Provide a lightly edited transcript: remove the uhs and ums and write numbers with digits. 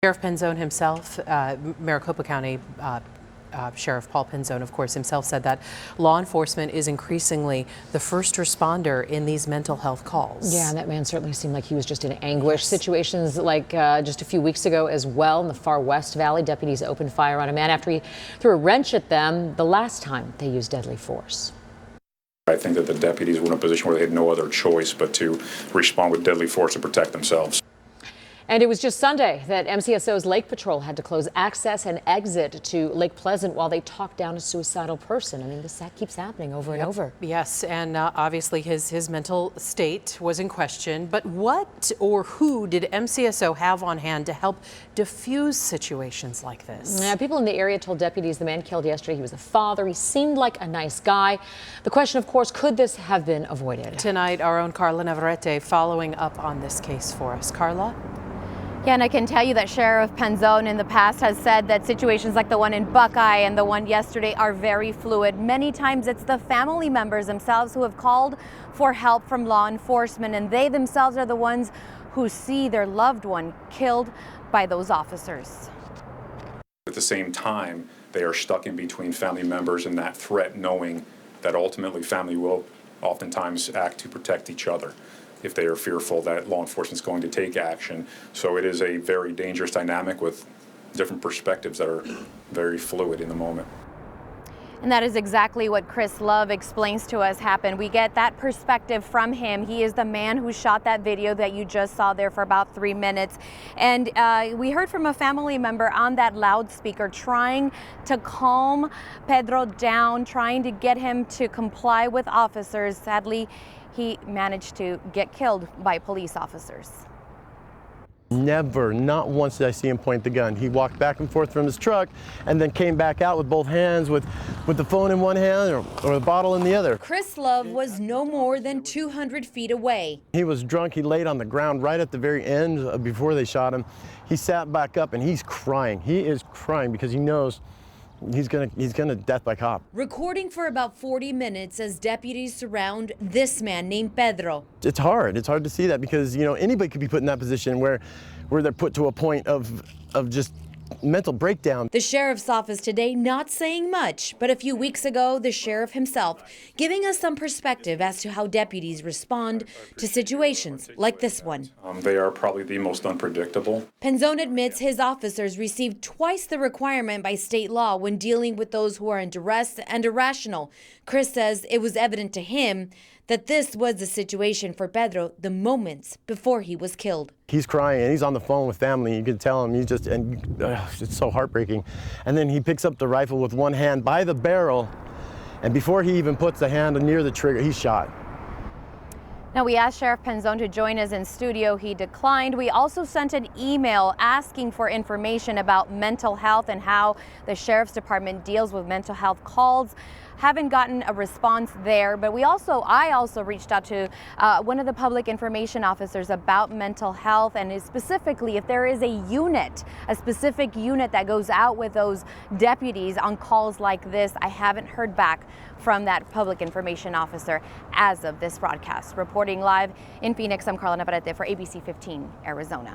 Sheriff Penzone himself, Maricopa County Sheriff Paul Penzone, of course, himself said that law enforcement is increasingly the first responder in these mental health calls. Yeah, that man certainly seemed like he was just in anguish. Situations like just a few weeks ago as well in the far West Valley, deputies opened fire on a man after he threw a wrench at them the last time they used deadly force. I think that the deputies were in a position where they had no other choice but to respond with deadly force to protect themselves. And it was just Sunday that MCSO's Lake Patrol had to close access and exit to Lake Pleasant while they talked down a suicidal person. I mean, this keeps happening over and over. Yes, and obviously his mental state was in question. But what or who did MCSO have on hand to help diffuse situations like this? Yeah, people in the area told deputies the man killed yesterday, he was a father. He seemed like a nice guy. The question, of course, could this have been avoided? Tonight, our own Carla Navarrete following up on this case for us. Carla? Yeah, and I can tell you that Sheriff Penzone in the past has said that situations like the one in Buckeye and the one yesterday are very fluid. Many times it's the family members themselves who have called for help from law enforcement, and they themselves are the ones who see their loved one killed by those officers. At the same time, they are stuck in between family members and that threat, knowing that ultimately family will oftentimes act to protect each other if they are fearful that law enforcement is going to take action. So it is a very dangerous dynamic with different perspectives that are very fluid in the moment. And that is exactly what Chris Love explains to us happened. We get that perspective from him. He is the man who shot that video that you just saw there for about 3 minutes. And we heard from a family member on that loudspeaker trying to calm Pedro down, trying to get him to comply with officers. Sadly, he managed to get killed by police officers. Never, not once did I see him point the gun. He walked back and forth from his truck and then came back out with both hands, with the phone in one hand or the bottle in the other. Chris Love was no more than 200 feet away. He was drunk. He laid on the ground right at the very end before they shot him. He sat back up and he's crying. He is crying because he knows he's gonna death by cop. Recording for about 40 minutes as deputies surround this man named Pedro. It's hard to see that because, you know, anybody could be put in that position where they're put to a point of just mental breakdown. The sheriff's office today not saying much, but a few weeks ago, the sheriff himself giving us some perspective as to how deputies respond to situations like this one. They are probably the most unpredictable. Penzone admits his officers received twice the requirement by state law when dealing with those who are in duress and irrational. Chris says it was evident to him that this was the situation for Pedro the moments before he was killed. He's crying and he's on the phone with family. You can tell him it's so heartbreaking. And then he picks up the rifle with one hand by the barrel, and before he even puts the hand near the trigger, he's shot. Now, we asked Sheriff Penzone to join us in studio. He declined. We also sent an email asking for information about mental health and how the Sheriff's Department deals with mental health calls. Haven't gotten a response there, but I also reached out to one of the public information officers about mental health, and specifically if there is a specific unit that goes out with those deputies on calls like this. I haven't heard back from that public information officer as of this broadcast. Reporting live in Phoenix, I'm Carla Navarrete for ABC 15 Arizona.